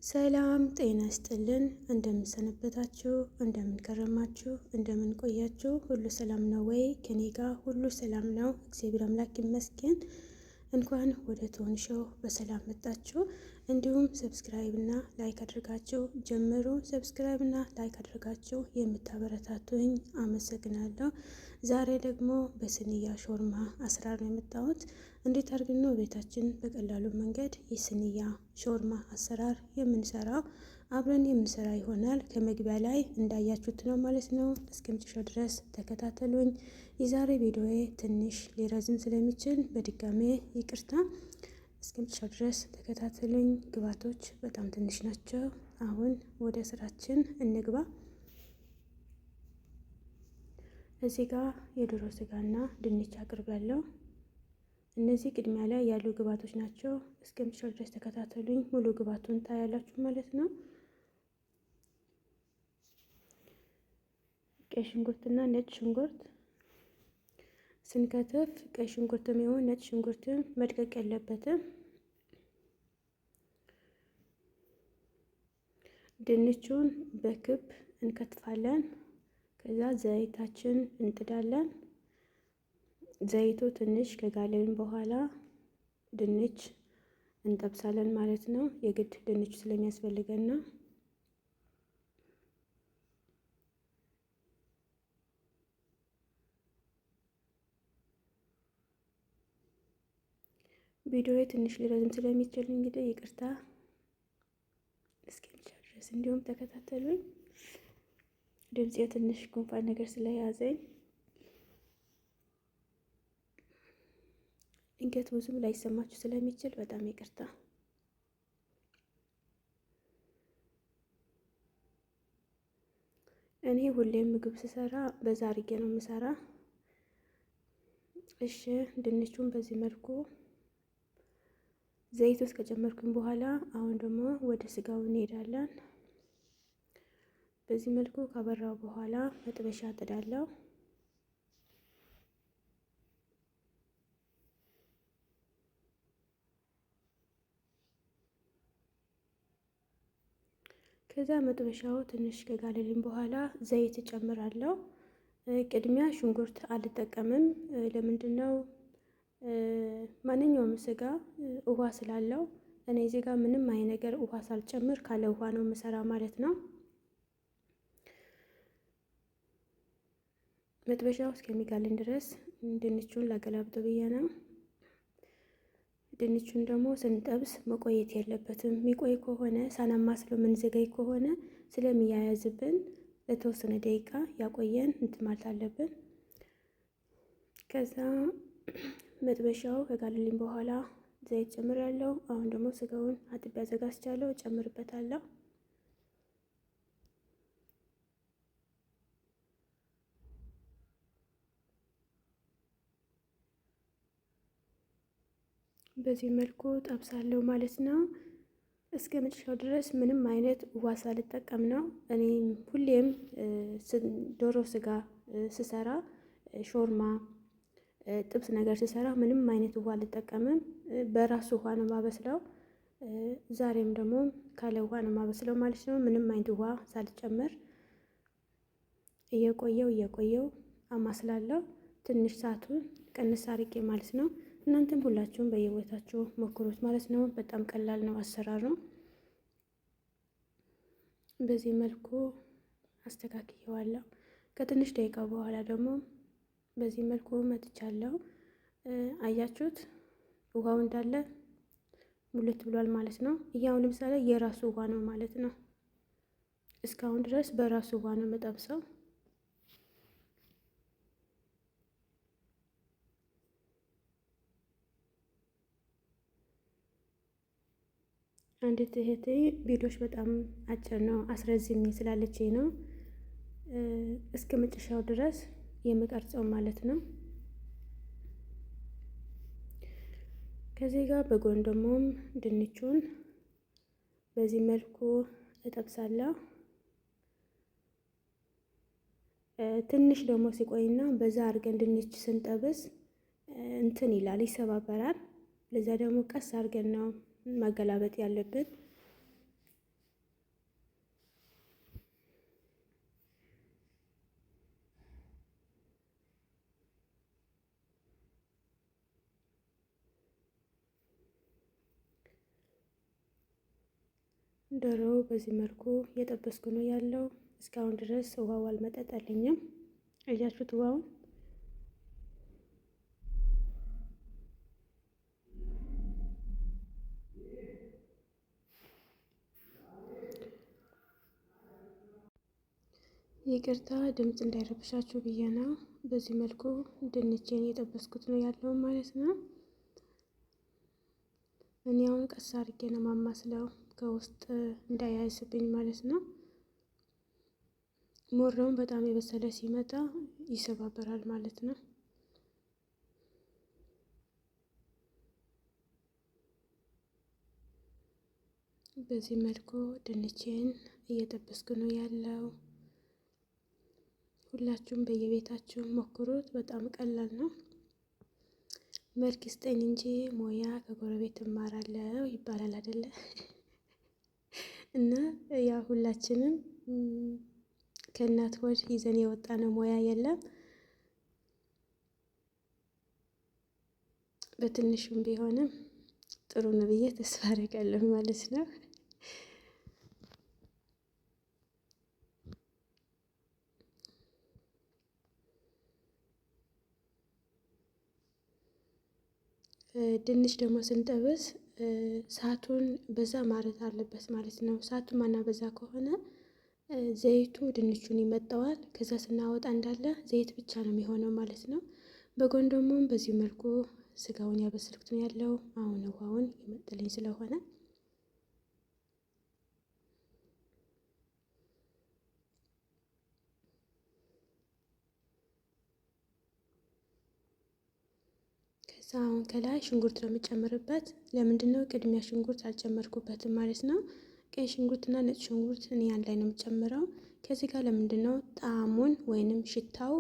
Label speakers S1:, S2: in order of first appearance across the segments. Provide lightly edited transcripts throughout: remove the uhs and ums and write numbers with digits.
S1: ሰላም ጤና ይስጥልን። እንደምንሰነበታችሁ፣ እንደምንከረማችሁ፣ እንደምንቆያችሁ ሁሉ ሰላም ነው ወይ? ከኔ ጋር ሁሉ ሰላም ነው፣ እግዚአብሔር አምላክ ይመስገን። እንኳን ወደ ቶን ሾው በሰላም መጣችሁ። እንዲሁም ሰብስክራይብ እና ላይክ አድርጋችሁ ጀምሩ። ሰብስክራይብ እና ላይክ አድርጋችሁ የምታበረታቱኝ አመሰግናለሁ። ዛሬ ደግሞ በስንያ ሾርማ አሰራር ነው የመጣሁት። እንዴት አድርገን ነው ቤታችን በቀላሉ መንገድ የስንያ ሾርማ አሰራር የምንሰራው አብረን የምንሰራ ይሆናል። ከመግቢያ ላይ እንዳያችሁት ነው ማለት ነው። እስከ መጨረሻው ድረስ ተከታተሉኝ። የዛሬ ቪዲዮዬ ትንሽ ሊረዝም ስለሚችል በድጋሜ ይቅርታ። እስከ መጨረሻው ድረስ ተከታተሉኝ። ግብአቶች በጣም ትንሽ ናቸው። አሁን ወደ ስራችን እንግባ። እዚህ ጋር የዶሮ ስጋና ድንች አቅርቤያለሁ። እነዚህ ቅድሚያ ላይ ያሉ ግብአቶች ናቸው። እስከ መጨረሻው ድረስ ተከታተሉኝ። ሙሉ ግብአቱን ታያላችሁ ማለት ነው። ቀይ ሽንኩርትና ነጭ ሽንኩርት ስንከትፍ ቀይ ሽንኩርትም ይሁን ነጭ ሽንኩርትም መድቀቅ የለበትም። ድንቹን በክብ እንከትፋለን። ከዛ ዘይታችን እንጥዳለን። ዘይቱ ትንሽ ከጋለን በኋላ ድንች እንጠብሳለን ማለት ነው። የግድ ድንች ስለሚያስፈልገን ነው። ቪዲዮዬ ትንሽ ሊረዝም ስለሚችል እንግዲህ ይቅርታ። እስከሚቻል ድረስ እንዲሁም ተከታተሉኝ። ድምፄ ትንሽ ጉንፋን ነገር ስለያዘኝ ድንገት ብዙም ላይሰማችሁ ስለሚችል በጣም ይቅርታ። እኔ ሁሌም ምግብ ስሰራ በዛ አድርጌ ነው የምሰራ። እሺ ድንቹን በዚህ መልኩ ዘይት ውስጥ ከጨመርኩኝ በኋላ አሁን ደግሞ ወደ ስጋው እንሄዳለን። በዚህ መልኩ ካበራው በኋላ መጥበሻ ጥዳለሁ። ከዛ መጥበሻው ትንሽ ከጋለልኝ በኋላ ዘይት እጨምራለሁ። ቅድሚያ ሽንኩርት አልጠቀምም። ለምንድነው? ማንኛውም ስጋ ውሃ ስላለው እኔ እዚህ ጋር ምንም አይነት ነገር ውሃ ሳልጨምር ካለ ውሃ ነው የምሰራ ማለት ነው። መጥበሻው እስከሚጋልን ድረስ ድንቹን ላገላብጠው ብዬ ነው። ድንቹን ደግሞ ስንጠብስ መቆየት የለበትም። የሚቆይ ከሆነ ሳናማስለው የምንዘገይ ከሆነ ስለሚያያዝብን ለተወሰነ ደቂቃ ያቆየን እንትን ማለት አለብን። ከዛ መጥበሻው ከጋለልኝ በኋላ ዘይት ጨምራለሁ። አሁን ደግሞ ስጋውን አጥቤ አዘጋጅቻለሁ፣ እጨምርበታለሁ። በዚህ መልኩ ጠብሳለሁ ማለት ነው። እስከ መጨረሻው ድረስ ምንም አይነት ውሃ ሳልጠቀም ነው። እኔ ሁሌም ዶሮ ስጋ ስሰራ ሾርማ ጥብስ ነገር ስሰራ ምንም አይነት ውሃ አልጠቀምም። በራሱ ውሃ ነው ማበስለው። ዛሬም ደግሞ ካለ ውሃ ነው ማበስለው ማለት ነው። ምንም አይነት ውሃ ሳልጨምር እየቆየው አማስላለሁ። ትንሽ ሰዓቱን ቀንስ አድርጌ ማለት ነው። እናንተም ሁላችሁም በየቦታችሁ ሞክሩት ማለት ነው። በጣም ቀላል ነው አሰራሩ። በዚህ መልኩ አስተካክየዋለሁ። ከትንሽ ደቂቃ በኋላ ደግሞ በዚህ መልኩ መጥቻለሁ። አያችሁት? ውሃው እንዳለ ሙልት ብሏል ማለት ነው። ያው ለምሳሌ የራሱ ውሃ ነው ማለት ነው። እስካሁን ድረስ በራሱ ውሃ ነው የምጠብሰው። አንዲት እህቴ ቪዲዮሽ በጣም አጭር ነው አስረዝሚ ስላለችኝ ነው እስከ መጨረሻው ድረስ የምቀርጸው ማለት ነው። ከዚህ ጋር በጎን ደግሞ ድንቹን በዚህ መልኩ እጠብሳለሁ። ትንሽ ደግሞ ሲቆይና በዛ አድርገን ድንች ስንጠብስ እንትን ይላል፣ ይሰባበራል። ለዛ ደግሞ ቀስ አድርገን ነው ማገላበጥ ያለብን። ዶሮ በዚህ መልኩ እየጠበስኩ ነው ያለው። እስካሁን ድረስ ውሃው አልመጠጠልኝም። እያችሁት ውሃውን ይቅርታ ድምፅ እንዳይረብሻችሁ ብዬ ነው። በዚህ መልኩ ድንቼን እየጠበስኩት ነው ያለው ማለት ነው። እኔ አሁን ቀስ አድርጌ ነው ማማስለው ከውስጥ እንዳያይስብኝ ማለት ነው። ሞራውን በጣም የበሰለ ሲመጣ ይሰባበራል ማለት ነው። በዚህ መልኩ ድንቼን እየጠበስኩ ነው ያለው። ሁላችሁም በየቤታችሁ ሞክሩት። በጣም ቀላል ነው። መልክ ስጠኝ እንጂ ሞያ ከጎረቤት እማራለሁ ይባላል አይደለ? እና ያ ሁላችንም ከእናት ሆድ ይዘን የወጣ ነው ሞያ የለም። በትንሹም ቢሆንም ጥሩ ነው ብዬ ተስፋ አደርጋለሁ ማለት ነው። ድንች ደግሞ ስንጠብስ እሳቱን በዛ ማድረግ አለበት ማለት ነው። እሳቱን ማናበዛ ከሆነ ዘይቱ ድንቹን ይመጣዋል። ከዛ ስናወጣ እንዳለ ዘይት ብቻ ነው የሚሆነው ማለት ነው። በጎን ደግሞ በዚህ መልኩ ስጋውን ያበስልኩት ነው ያለው። አሁን ውሃውን ይመጥልኝ ስለሆነ ከዛ አሁን ከላይ ሽንኩርት ነው የምጨምርበት። ለምንድነው ቅድሚያ ሽንኩርት አልጨመርኩበትም ማለት ነው። ቀይ ሽንኩርትና ነጭ ሽንኩርት እኔ አንድ ላይ ነው የምጨምረው። ከዚህ ጋር ለምንድነው ጣዕሙን ወይንም ሽታው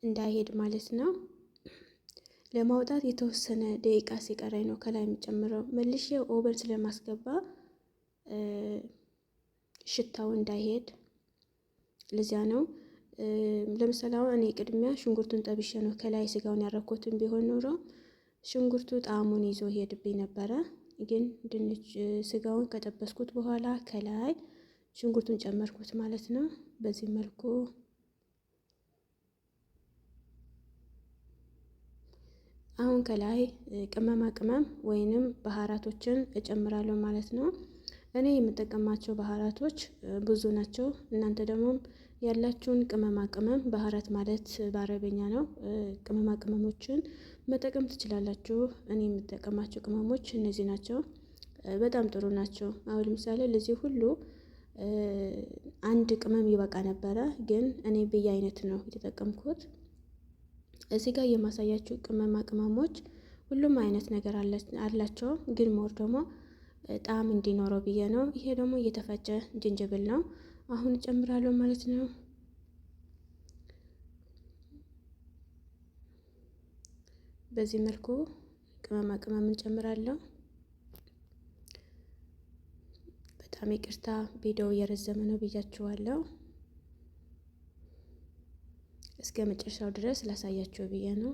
S1: እንዳይሄድ ማለት ነው። ለማውጣት የተወሰነ ደቂቃ ሲቀረኝ ነው ከላይ የምጨምረው። መልሼ ኦቨን ስለማስገባ ሽታው እንዳይሄድ ለዚያ ነው። ለምሳሌ አሁን እኔ ቅድሚያ ሽንኩርቱን ጠብሼ ነው ከላይ ስጋውን ያረኩትን። ቢሆን ኖሮ ሽንኩርቱ ጣዕሙን ይዞ ሄድብኝ ነበረ። ግን ድንች ስጋውን ከጠበስኩት በኋላ ከላይ ሽንኩርቱን ጨመርኩት ማለት ነው። በዚህ መልኩ አሁን ከላይ ቅመማ ቅመም ወይንም ባህራቶችን እጨምራለሁ ማለት ነው። እኔ የምጠቀማቸው ባህራቶች ብዙ ናቸው። እናንተ ደግሞ ያላችሁን ቅመማ ቅመም ባህራት ማለት በአረበኛ ነው። ቅመማ ቅመሞችን መጠቀም ትችላላችሁ። እኔ የምጠቀማቸው ቅመሞች እነዚህ ናቸው። በጣም ጥሩ ናቸው። አሁን ለምሳሌ ለዚህ ሁሉ አንድ ቅመም ይበቃ ነበረ፣ ግን እኔ በየአይነት ነው የተጠቀምኩት። እዚህ ጋር የማሳያችሁ ቅመማ ቅመሞች ሁሉም አይነት ነገር አላቸው፣ ግን ሞር ደግሞ ጣዕም እንዲኖረው ብዬ ነው። ይሄ ደግሞ እየተፈጨ ዝንጅብል ነው። አሁን እጨምራለሁ ማለት ነው። በዚህ መልኩ ቅመማ ቅመም እንጨምራለሁ። በጣም ይቅርታ ቪዲዮ እየረዘመ ነው ብያችኋለሁ። እስከ መጨረሻው ድረስ ላሳያችሁ ብዬ ነው።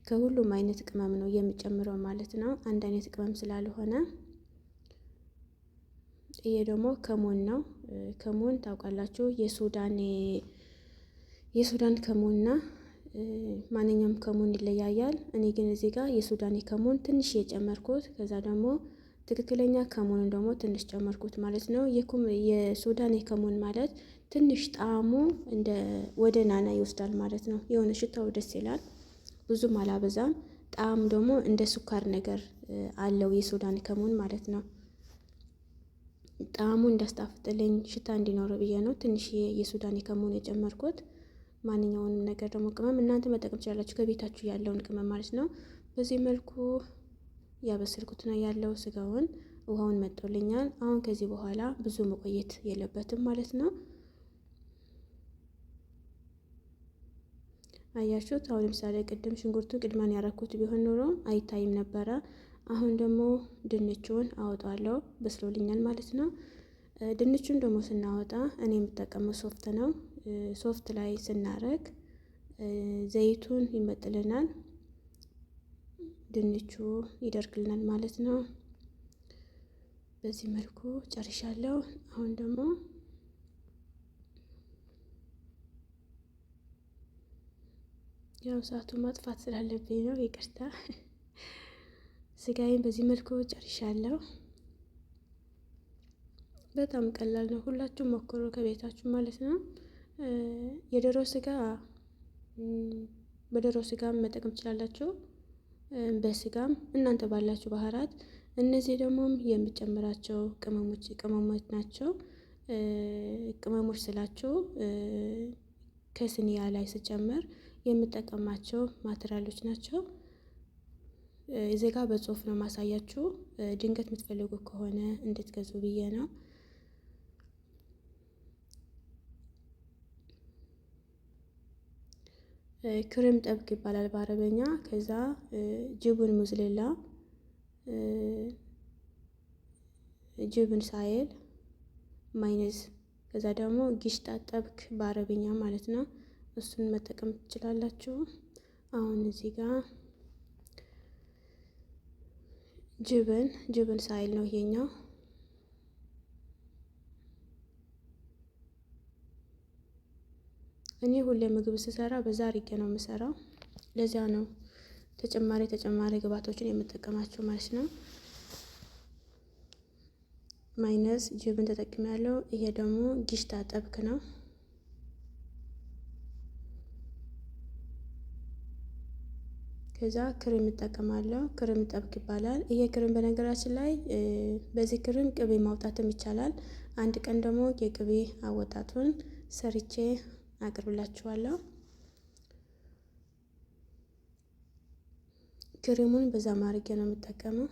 S1: ከሁሉም አይነት ቅመም ነው የሚጨምረው ማለት ነው። አንድ አይነት ቅመም ስላልሆነ። ይሄ ደግሞ ከሞን ነው። ከሞን ታውቃላችሁ፣ የሱዳን ከሞንና ማንኛውም ከሞን ይለያያል። እኔ ግን እዚህ ጋር የሱዳን ከሞን ትንሽ የጨመርኩት፣ ከዛ ደግሞ ትክክለኛ ከሞን ደግሞ ትንሽ ጨመርኩት ማለት ነው። የሱዳን ከሞን ማለት ትንሽ ጣዕሙ ወደ ናና ይወስዳል ማለት ነው። የሆነ ሽታው ደስ ይላል፣ ብዙም አላበዛም። ጣዕሙ ደግሞ እንደ ስኳር ነገር አለው የሱዳን ከሞን ማለት ነው። ጣዕሙ እንዳስጣፍጥልኝ ሽታ እንዲኖረው ብዬ ነው ትንሽ የሱዳን ከሞን የጨመርኩት። ማንኛውንም ነገር ደግሞ ቅመም እናንተ መጠቀም ትችላላችሁ፣ ከቤታችሁ ያለውን ቅመም ማለት ነው። በዚህ መልኩ ያበሰልኩት ነው ያለው። ስጋውን ውሃውን መጥቶልኛል። አሁን ከዚህ በኋላ ብዙ መቆየት የለበትም ማለት ነው። አያችሁት? አሁን ለምሳሌ ቅድም ሽንኩርቱን ቅድማን ያረኩት ቢሆን ኖሮ አይታይም ነበረ። አሁን ደግሞ ድንቹን አወጣለሁ። በስሎልኛል ማለት ነው። ድንቹን ደግሞ ስናወጣ እኔ የምጠቀመው ሶፍት ነው። ሶፍት ላይ ስናረግ ዘይቱን ይመጥልናል፣ ድንቹ ይደርቅልናል ማለት ነው። በዚህ መልኩ ጨርሻለሁ። አሁን ደግሞ ያው ሰዓቱ ማጥፋት ስላለብኝ ነው፣ ይቅርታ። ስጋዬን በዚህ መልኩ ጨርሻለሁ። በጣም ቀላል ነው። ሁላችሁም ሞክሩ ከቤታችሁ ማለት ነው። የዶሮ ስጋ በዶሮ ስጋም መጠቀም ትችላላችሁ፣ በስጋም እናንተ ባላችሁ ባህራት። እነዚህ ደግሞ የምጨምራቸው ቅመሞች ናቸው። ቅመሞች ስላቸው ከስኒያ ላይ ስጨምር የምጠቀማቸው ማቴሪያሎች ናቸው። እዚህ ጋር በጽሁፍ ነው ማሳያችሁ፣ ድንገት የምትፈልጉ ከሆነ እንድትገዙ ብዬ ነው። ክሬም ጠብቅ ይባላል በአረበኛ። ከዛ ጅቡን ሙዝሌላ፣ ጅብን ሳይል ማይነዝ፣ ከዛ ደግሞ ጊሽጣ ጠብክ በአረብኛ ማለት ነው። እሱን መጠቀም ትችላላችሁ። አሁን እዚህ ጋር ጅብን ሳይል ነው ይሄኛው። እኔ ሁሌ ምግብ ስሰራ በዛ አድርጌ ነው የምሰራው። ለዚያ ነው ተጨማሪ ግብአቶችን የምጠቀማቸው ማለት ነው። ማይነስ ጅብን ተጠቅሜያለሁ። ይሄ ደግሞ ጊሽጣ ጠብክ ነው። ከዛ ክሬም እጠቀማለሁ። ክሬም ጠብክ ይባላል ይሄ ክሬም። በነገራችን ላይ በዚህ ክሬም ቅቤ ማውጣትም ይቻላል። አንድ ቀን ደግሞ የቅቤ አወጣቱን ሰርቼ አቅርብላችኋለሁ። ክሬሙን በዛ ማድረግ ነው የምጠቀመው።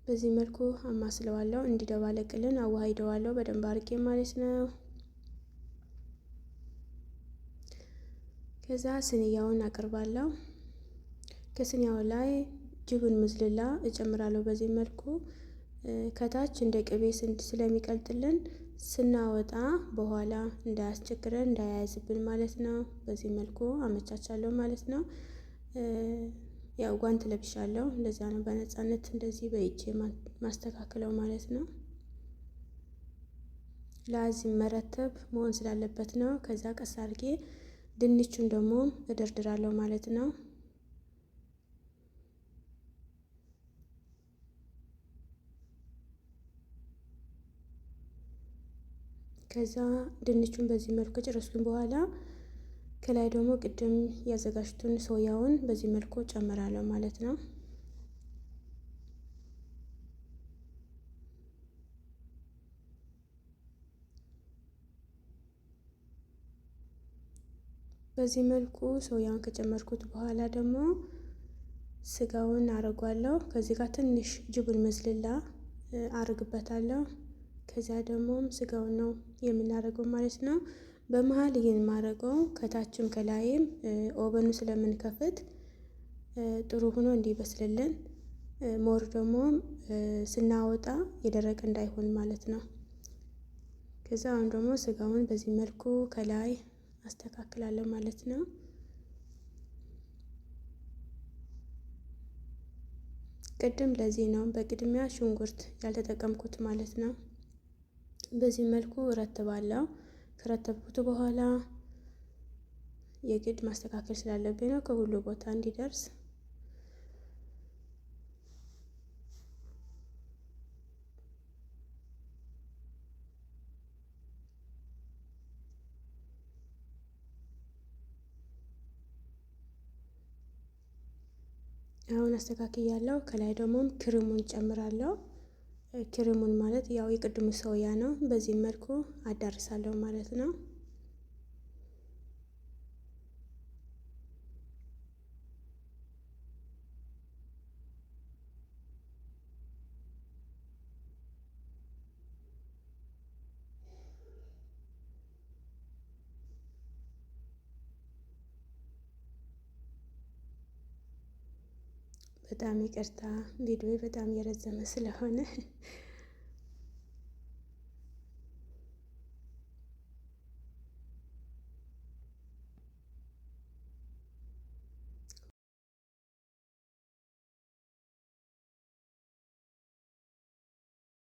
S1: በዚህ መልኩ አማስለዋለሁ፣ እንዲደባለቅልን አዋህደዋለሁ በደንብ አድርጌ ማለት ነው። ከዛ ስንያውን አቀርባለሁ። ከስንያው ላይ ጅቡን ሙዝልላ እጨምራለሁ። በዚህ መልኩ ከታች እንደ ቅቤ ስለሚቀልጥልን ስናወጣ በኋላ እንዳያስቸግረን እንዳያያዝብን ማለት ነው። በዚህ መልኩ አመቻቻለሁ ማለት ነው። ያው ጓንት ለብሻለሁ፣ እንደዛ ነው በነፃነት እንደዚህ በእጄ ማስተካከለው ማለት ነው። ላዚም መረተብ መሆን ስላለበት ነው። ከዛ ቀስ አድርጌ ድንቹን ደግሞ እደርድራለሁ ማለት ነው። ከዛ ድንቹን በዚህ መልኩ ከጨረስኩኝ በኋላ ከላይ ደግሞ ቅድም ያዘጋጅቱን ሶያውን በዚህ መልኩ ጨምራለሁ ማለት ነው። በዚህ መልኩ ሶያውን ከጨመርኩት በኋላ ደግሞ ስጋውን አረጓለሁ። ከዚህ ጋር ትንሽ ጅቡን መዝልላ አርግበታለሁ። ከዚያ ደግሞ ስጋውን ነው የምናደርገው ማለት ነው። በመሃል ይህን ማድረገው ከታችም ከላይም ኦቨኑ ስለምንከፍት ጥሩ ሆኖ እንዲበስልልን፣ ሞር ደግሞ ስናወጣ የደረቀ እንዳይሆን ማለት ነው። ከዛ አሁን ደግሞ ስጋውን በዚህ መልኩ ከላይ አስተካክላለሁ ማለት ነው። ቅድም ለዚህ ነው በቅድሚያ ሽንኩርት ያልተጠቀምኩት ማለት ነው። በዚህ መልኩ እረትባለሁ። ከረተብኩት በኋላ የግድ ማስተካከል ስላለብኝ ነው ከሁሉ ቦታ እንዲደርስ። አሁን አስተካክያለሁ። ከላይ ደግሞ ክሬሙን ጨምራለሁ። ክሬሙን ማለት ያው የቅድሙ ሶያ ነው። በዚህ መልኩ አዳርሳለሁ ማለት ነው። በጣም ይቅርታ ቪዲዮ በጣም የረዘመ ስለሆነ